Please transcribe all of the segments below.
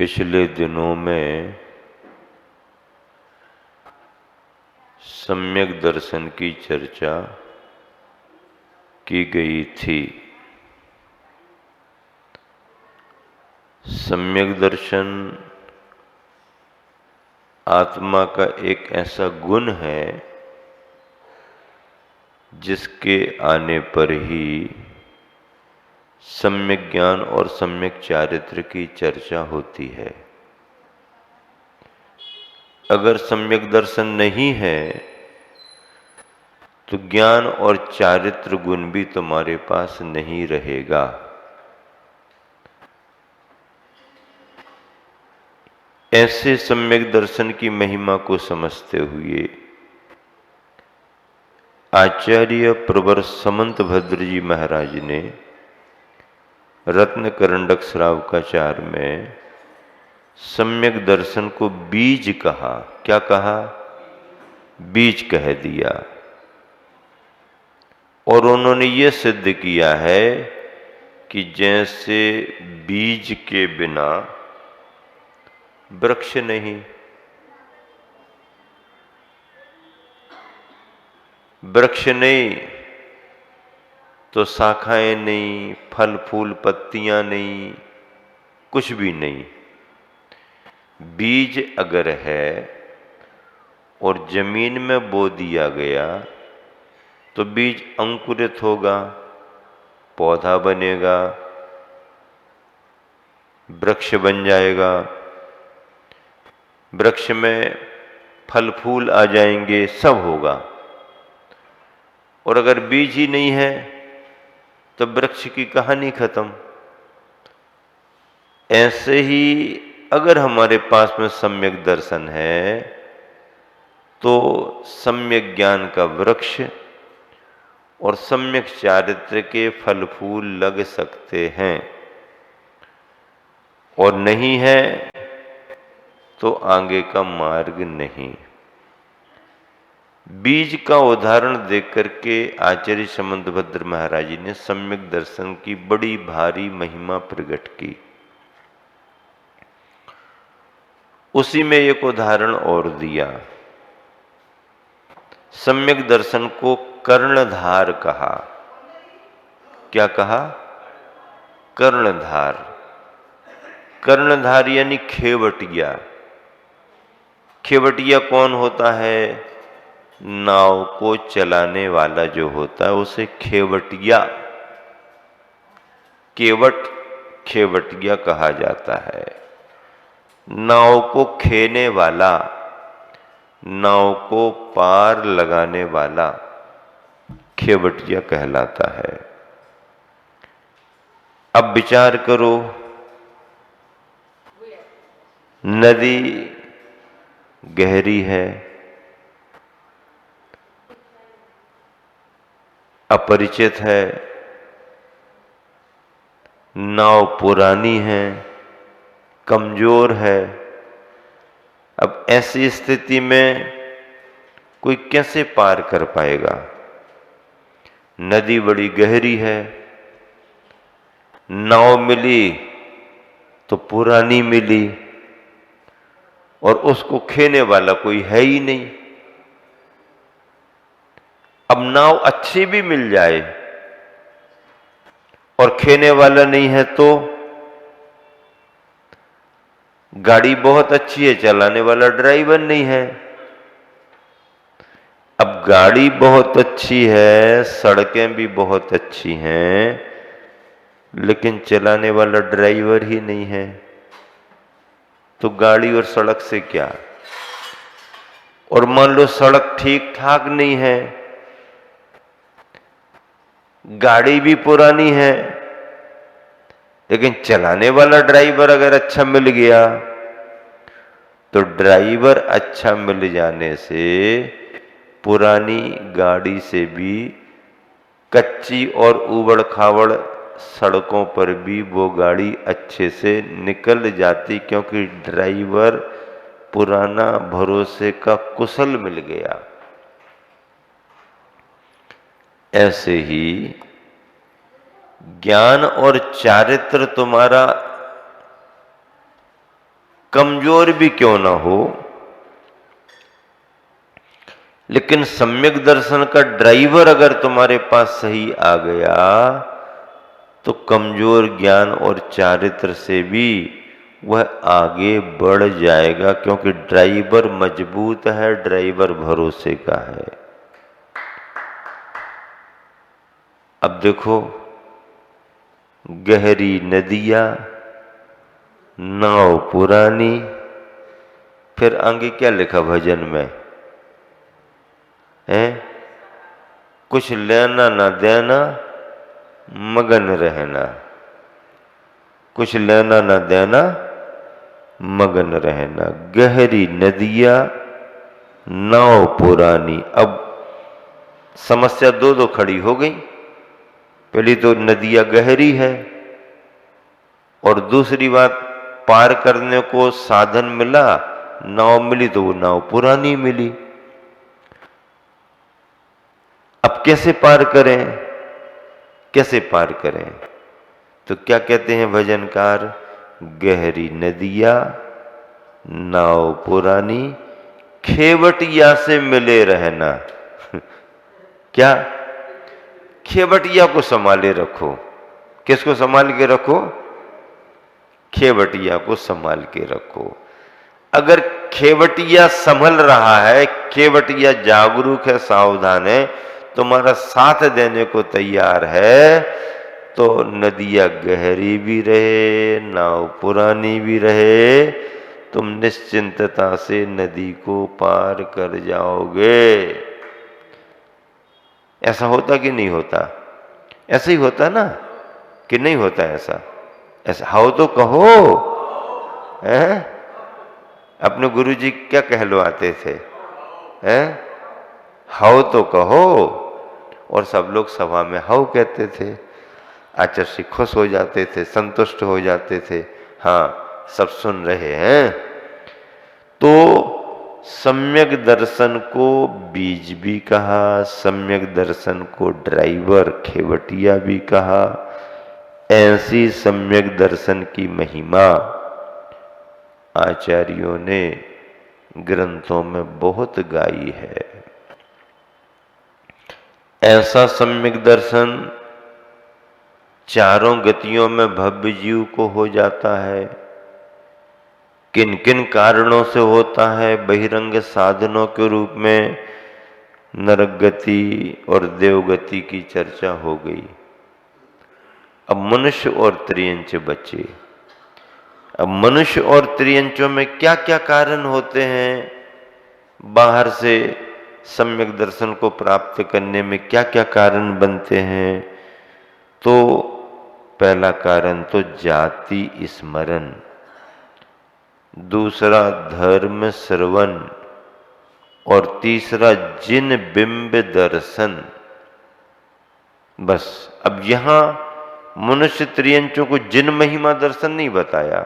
पिछले दिनों में सम्यक दर्शन की चर्चा की गई थी। सम्यक दर्शन आत्मा का एक ऐसा गुण है जिसके आने पर ही सम्यक ज्ञान और सम्यक चारित्र की चर्चा होती है। अगर सम्यक दर्शन नहीं है तो ज्ञान और चारित्र गुण भी तुम्हारे पास नहीं रहेगा। ऐसे सम्यक दर्शन की महिमा को समझते हुए आचार्य प्रवर समंत भद्र जी महाराज ने रत्न करंडक श्रावकाचार में सम्यक दर्शन को बीज कहा। क्या कहा? बीज कह दिया। और उन्होंने ये सिद्ध किया है कि जैसे बीज के बिना वृक्ष नहीं, वृक्ष नहीं तो शाखाएं नहीं, फल फूल पत्तियां नहीं, कुछ भी नहीं। बीज अगर है और जमीन में बो दिया गया तो बीज अंकुरित होगा, पौधा बनेगा, वृक्ष बन जाएगा, वृक्ष में फल फूल आ जाएंगे, सब होगा। और अगर बीज ही नहीं है तो वृक्ष की कहानी खत्म। ऐसे ही अगर हमारे पास में सम्यक दर्शन है तो सम्यक ज्ञान का वृक्ष और सम्यक चारित्र के फल फूल लग सकते हैं। और नहीं है तो आगे का मार्ग नहीं। बीज का उदाहरण देकर के आचार्य समंत भद्र महाराज जी ने सम्यक दर्शन की बड़ी भारी महिमा प्रकट की। उसी में एक उदाहरण और दिया। सम्यक दर्शन को कर्णधार कहा। क्या कहा? कर्णधार। कर्णधार यानी खेवटिया। खेवटिया कौन होता है? नाव को चलाने वाला जो होता है उसे खेवटिया, केवट, खेवटिया कहा जाता है। नाव को खेने वाला, नाव को पार लगाने वाला खेवटिया कहलाता है। अब विचार करो, नदी गहरी है, अपरिचित है, नाव पुरानी है, कमजोर है। अब ऐसी स्थिति में कोई कैसे पार कर पाएगा? नदी बड़ी गहरी है, नाव मिली तो पुरानी मिली और उसको खेने वाला कोई है ही नहीं। अब नाव अच्छी भी मिल जाए और खेने वाला नहीं है तो गाड़ी बहुत अच्छी है, चलाने वाला ड्राइवर नहीं है। अब गाड़ी बहुत अच्छी है, सड़कें भी बहुत अच्छी हैं, लेकिन चलाने वाला ड्राइवर ही नहीं है तो गाड़ी और सड़क से क्या? और मान लो सड़क ठीक ठाक नहीं है, गाड़ी भी पुरानी है, लेकिन चलाने वाला ड्राइवर अगर अच्छा मिल गया तो ड्राइवर अच्छा मिल जाने से पुरानी गाड़ी से भी कच्ची और ऊबड़ खाबड़ सड़कों पर भी वो गाड़ी अच्छे से निकल जाती, क्योंकि ड्राइवर पुराना भरोसे का कुशल मिल गया। ऐसे ही ज्ञान और चारित्र तुम्हारा कमजोर भी क्यों ना हो, लेकिन सम्यक दर्शन का ड्राइवर अगर तुम्हारे पास सही आ गया तो कमजोर ज्ञान और चारित्र से भी वह आगे बढ़ जाएगा, क्योंकि ड्राइवर मजबूत है, ड्राइवर भरोसे का है। अब देखो, गहरी नदियां, नाव पुरानी, फिर आगे क्या लिखा भजन में है? कुछ लेना ना देना, मगन रहना। कुछ लेना ना देना, मगन रहना। गहरी नदियां, नाव पुरानी। अब समस्या दो दो खड़ी हो गई। पहली तो नदियां गहरी है, और दूसरी बात, पार करने को साधन मिला, नाव मिली तो वो नाव पुरानी मिली। अब कैसे पार करें? कैसे पार करें? तो क्या कहते हैं भजनकार? गहरी नदियां, नाव पुरानी, खेवटिया से मिले रहना। क्या? खेवटिया को संभाले रखो। किसको संभाल के रखो? खेवटिया को संभाल के रखो। अगर खेवटिया संभल रहा है, खेवटिया जागरूक है, सावधान है, तुम्हारा साथ देने को तैयार है, तो नदियां गहरी भी रहे, नाव पुरानी भी रहे, तुम निश्चिंतता से नदी को पार कर जाओगे। ऐसा होता कि नहीं होता? ऐसा ही होता ना, कि नहीं होता ऐसा? ऐसा हो तो कहो, हैं? अपने गुरुजी क्या कहलवाते थे? हैं? हो तो कहो। और सब लोग सभा में हो कहते थे। आचार्य खुश हो जाते थे, संतुष्ट हो जाते थे। हाँ, सब सुन रहे हैं। तो सम्यक दर्शन को बीज भी कहा, सम्यक दर्शन को ड्राइवर खेवटिया भी कहा। ऐसी सम्यक दर्शन की महिमा आचार्यों ने ग्रंथों में बहुत गाई है। ऐसा सम्यक दर्शन चारों गतियों में भव्य जीव को हो जाता है। किन किन कारणों से होता है? बहिरंग साधनों के रूप में नरक गति और देवगति की चर्चा हो गई। अब मनुष्य और त्रियंच बचे। अब मनुष्य और त्रियंचों में क्या क्या कारण होते हैं? बाहर से सम्यक दर्शन को प्राप्त करने में क्या क्या कारण बनते हैं? तो पहला कारण तो जाति स्मरण, दूसरा धर्म श्रवण, और तीसरा जिन बिंब दर्शन। बस अब यहां मनुष्य त्रियंचों को जिन महिमा दर्शन नहीं बताया।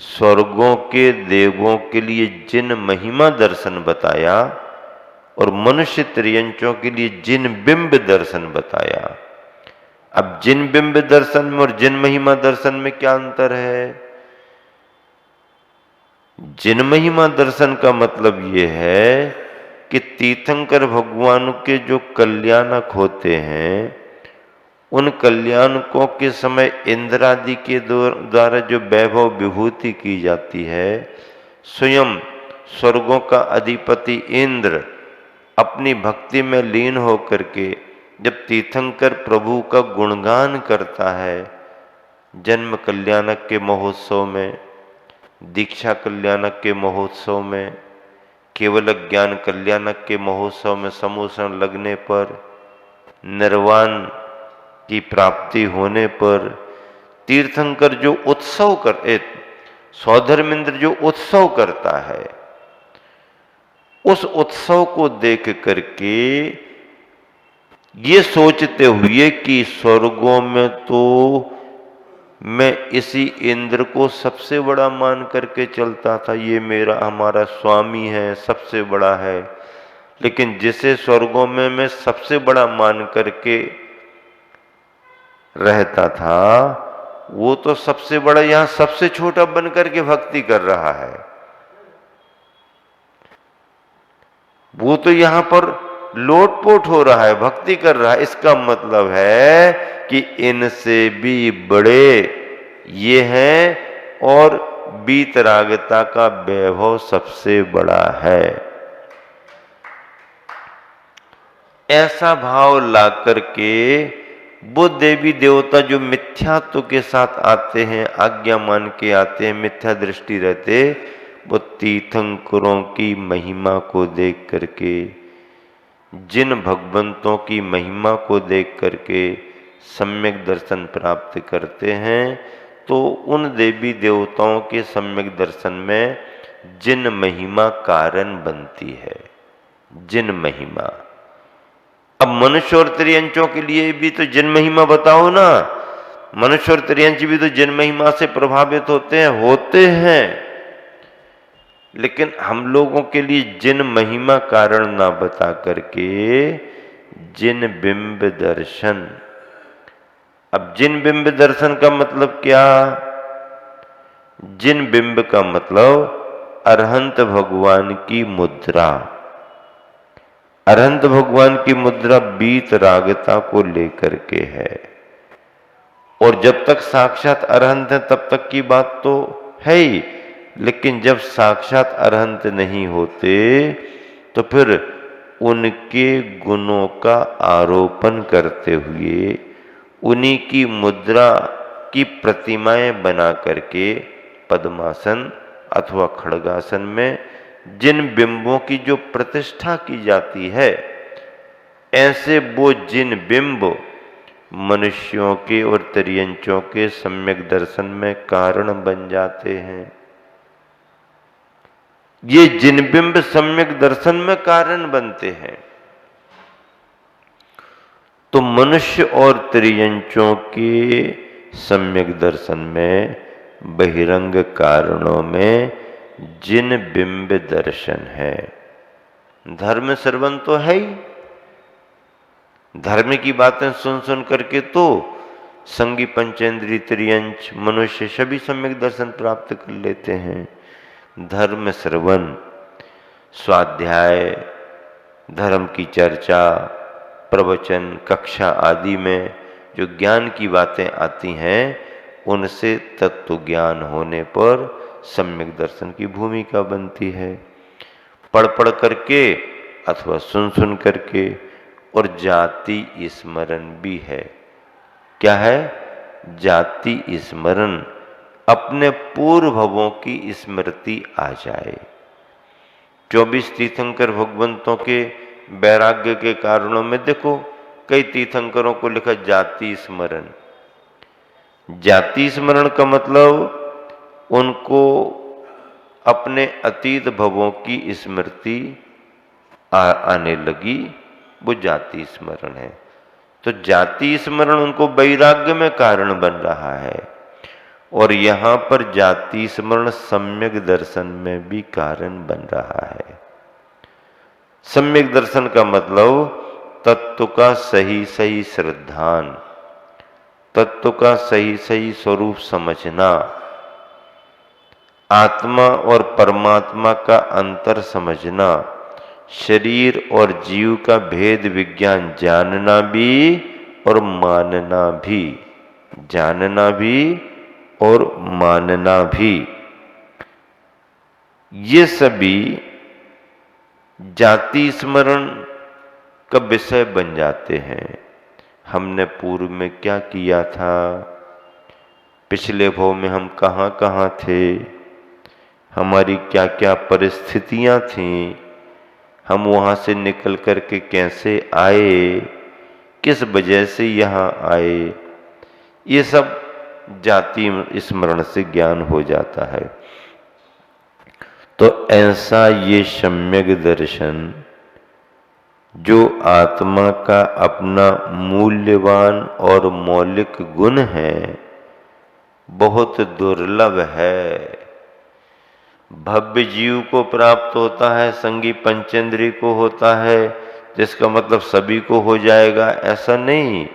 स्वर्गों के देवों के लिए जिन महिमा दर्शन बताया, और मनुष्य त्रियंचों के लिए जिन बिंब दर्शन बताया। अब जिन बिंब दर्शन में और जिन महिमा दर्शन में क्या अंतर है? जिन महिमा दर्शन का मतलब यह है कि तीर्थंकर भगवान के जो कल्याणक होते हैं, उन कल्याणकों के समय इंद्रादि के द्वारा जो वैभव विभूति की जाती है, स्वयं स्वर्गों का अधिपति इंद्र अपनी भक्ति में लीन होकर के जब तीर्थंकर प्रभु का गुणगान करता है, जन्म कल्याणक के महोत्सव में, दीक्षा कल्याणक के महोत्सव में, केवल ज्ञान कल्याणक के महोत्सव में समूषण लगने पर, निर्वाण की प्राप्ति होने पर तीर्थंकर जो उत्सव करते, सौधर्मेंद्र जो उत्सव करता है, उस उत्सव को देख करके ये सोचते हुए कि स्वर्गों में तो मैं इसी इंद्र को सबसे बड़ा मान करके चलता था, ये मेरा हमारा स्वामी है, सबसे बड़ा है, लेकिन जिसे स्वर्गों में मैं सबसे बड़ा मान करके रहता था, वो तो सबसे बड़ा यहां सबसे छोटा बनकर के भक्ति कर रहा है। वो तो यहां पर लोटपोट हो रहा है, भक्ति कर रहा है। इसका मतलब है कि इनसे भी बड़े ये हैं और वीतरागता का वैभव सबसे बड़ा है। ऐसा भाव ला करके वो देवी देवता जो मिथ्यात्व के साथ आते हैं, आज्ञा मान के आते हैं, मिथ्या दृष्टि रहते, वो तीर्थंकरों की महिमा को देख करके, जिन भगवंतों की महिमा को देख करके सम्यक दर्शन प्राप्त करते हैं, तो उन देवी देवताओं के सम्यक दर्शन में जिन महिमा कारण बनती है, जिन महिमा। अब मनुष्य और त्रियंचों के लिए भी तो जिन महिमा बताओ ना। मनुष्य और त्रियंच भी तो जिन महिमा से प्रभावित होते हैं, लेकिन हम लोगों के लिए जिन महिमा कारण ना बता करके जिन बिंब दर्शन। अब जिन बिंब दर्शन का मतलब क्या? जिन बिंब का मतलब अरहंत भगवान की मुद्रा। अरहंत भगवान की मुद्रा वीतरागता को लेकर के है। और जब तक साक्षात अरहंत है तब तक की बात तो है ही, लेकिन जब साक्षात अरहंत नहीं होते तो फिर उनके गुणों का आरोपण करते हुए उन्हीं की मुद्रा की प्रतिमाएं बना करके पद्मासन अथवा खड़गासन में जिन बिंबों की जो प्रतिष्ठा की जाती है, ऐसे वो जिन बिंब मनुष्यों के और त्रियंचों के सम्यक दर्शन में कारण बन जाते हैं। ये जिन बिंब सम्यक दर्शन में कारण बनते हैं, तो मनुष्य और त्रियंचों के सम्यक दर्शन में बहिरंग कारणों में जिन बिंब दर्शन है, धर्म श्रवण तो है ही। धर्म की बातें सुन सुन करके तो संगी पंचेंद्री त्रियंच मनुष्य सभी सम्यक दर्शन प्राप्त कर लेते हैं। धर्म श्रवण, स्वाध्याय, धर्म की चर्चा, प्रवचन, कक्षा आदि में जो ज्ञान की बातें आती हैं, उनसे तत्व ज्ञान होने पर सम्यक दर्शन की भूमिका बनती है। पढ़ पढ़ करके अथवा सुन सुन करके। और जाति स्मरण भी है। क्या है? जाति स्मरण, अपने पूर्व भवों की स्मृति आ जाए। 24 तीर्थंकर भगवंतों के वैराग्य के कारणों में देखो, कई तीर्थंकरों को लिखा जाति स्मरण। जाति स्मरण का मतलब उनको अपने अतीत भवों की स्मृति आने लगी, वो जाति स्मरण है। तो जाति स्मरण उनको वैराग्य में कारण बन रहा है। और यहां पर जाति स्मरण सम्यक दर्शन में भी कारण बन रहा है। सम्यक दर्शन का मतलब तत्व का सही सही श्रद्धान, तत्व का सही सही स्वरूप समझना, आत्मा और परमात्मा का अंतर समझना, शरीर और जीव का भेद विज्ञान जानना भी और मानना भी, जानना भी और मानना भी, ये सभी जाति स्मरण का विषय बन जाते हैं। हमने पूर्व में क्या किया था, पिछले भव में हम कहाँ कहाँ थे, हमारी क्या क्या परिस्थितियां थीं, हम वहाँ से निकल करके कैसे आए, किस वजह से यहाँ आए, ये सब जाति स्मरण से ज्ञान हो जाता है। तो ऐसा ये सम्यक दर्शन जो आत्मा का अपना मूल्यवान और मौलिक गुण है, बहुत दुर्लभ है। भव्य जीव को प्राप्त होता है, संगी पंचेंद्री को होता है, जिसका मतलब सभी को हो जाएगा, ऐसा नहीं।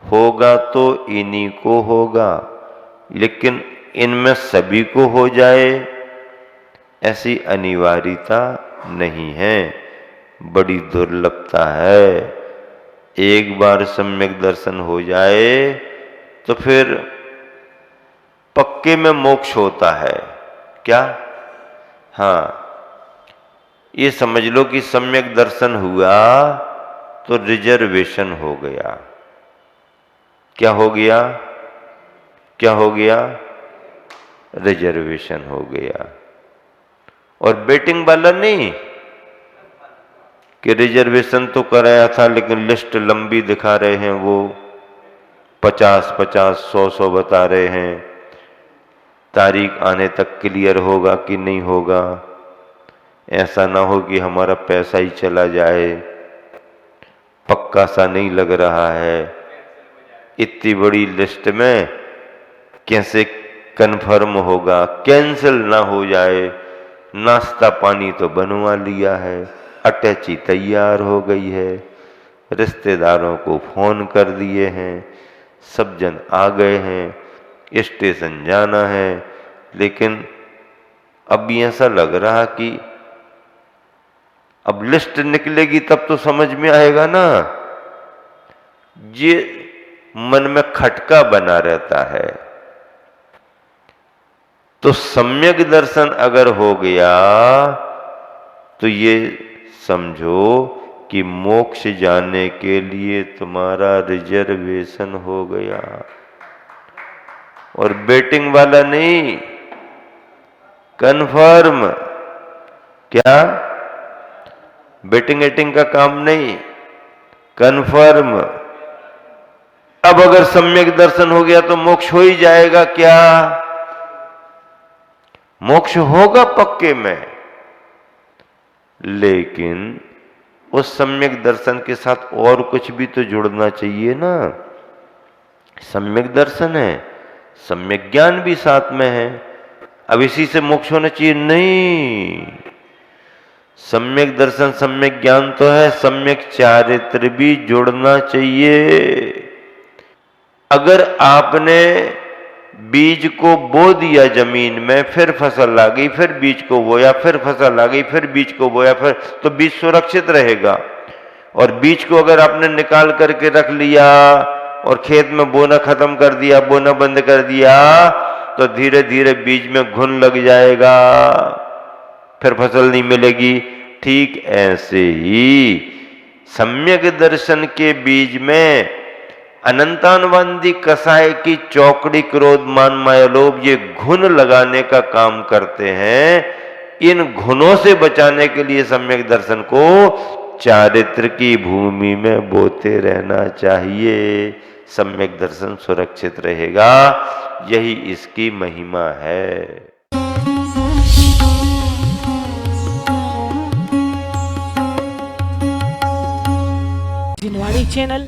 होगा तो इन्हीं को होगा, लेकिन इनमें सभी को हो जाए ऐसी अनिवार्यता नहीं है, बड़ी दुर्लभता है। एक बार सम्यक दर्शन हो जाए तो फिर पक्के में मोक्ष होता है। क्या? हाँ, ये समझ लो कि सम्यक दर्शन हुआ तो रिजर्वेशन हो गया। क्या हो गया? क्या हो गया? रिजर्वेशन हो गया। और बेटिंग वाला नहीं कि रिजर्वेशन तो कराया था लेकिन लिस्ट लंबी दिखा रहे हैं, वो 50-50, 100-100 बता रहे हैं, तारीख आने तक क्लियर होगा कि नहीं होगा। ऐसा ना हो कि हमारा पैसा ही चला जाए, पक्का सा नहीं लग रहा है। इतनी बड़ी लिस्ट में कैसे कन्फर्म होगा? कैंसिल ना हो जाए। नाश्ता पानी तो बनवा लिया है, अटैची तैयार हो गई है, रिश्तेदारों को फोन कर दिए हैं, सब जन आ गए हैं, स्टेशन जाना है। लेकिन अब भी ऐसा लग रहा कि अब लिस्ट निकलेगी तब तो समझ में आएगा ना। ये मन में खटका बना रहता है। तो सम्यक दर्शन अगर हो गया तो ये समझो कि मोक्ष जाने के लिए तुम्हारा रिजर्वेशन हो गया। और बेटिंग वाला नहीं, कन्फर्म। क्या? बेटिंग एटिंग का काम नहीं, कन्फर्म। अब अगर सम्यक दर्शन हो गया तो मोक्ष हो ही जाएगा। क्या? मोक्ष होगा पक्के में, लेकिन उस सम्यक दर्शन के साथ और कुछ भी तो जुड़ना चाहिए ना। सम्यक दर्शन है, सम्यक ज्ञान भी साथ में है। अब इसी से मोक्ष होना चाहिए? नहीं। सम्यक दर्शन सम्यक ज्ञान तो है, सम्यक चारित्र भी जुड़ना चाहिए। अगर आपने बीज को बो दिया जमीन में, फिर फसल आ गई, फिर बीज को बोया, फिर फसल आ गई, फिर बीज को बोया, फिर तो बीज सुरक्षित रहेगा। और बीज को अगर आपने निकाल करके रख लिया और खेत में बोना खत्म कर दिया, बोना बंद कर दिया, तो धीरे धीरे बीज में घुन लग जाएगा, फिर फसल नहीं मिलेगी। ठीक ऐसे ही सम्यक दर्शन के बीज में अनंतानुबंधी कसाय की चौकड़ी क्रोध मान माया लोभ ये घुन लगाने का काम करते हैं। इन घुनों से बचाने के लिए सम्यक दर्शन को चारित्र की भूमि में बोते रहना चाहिए। सम्यक दर्शन सुरक्षित रहेगा, यही इसकी महिमा है। जिनवाणी चैनल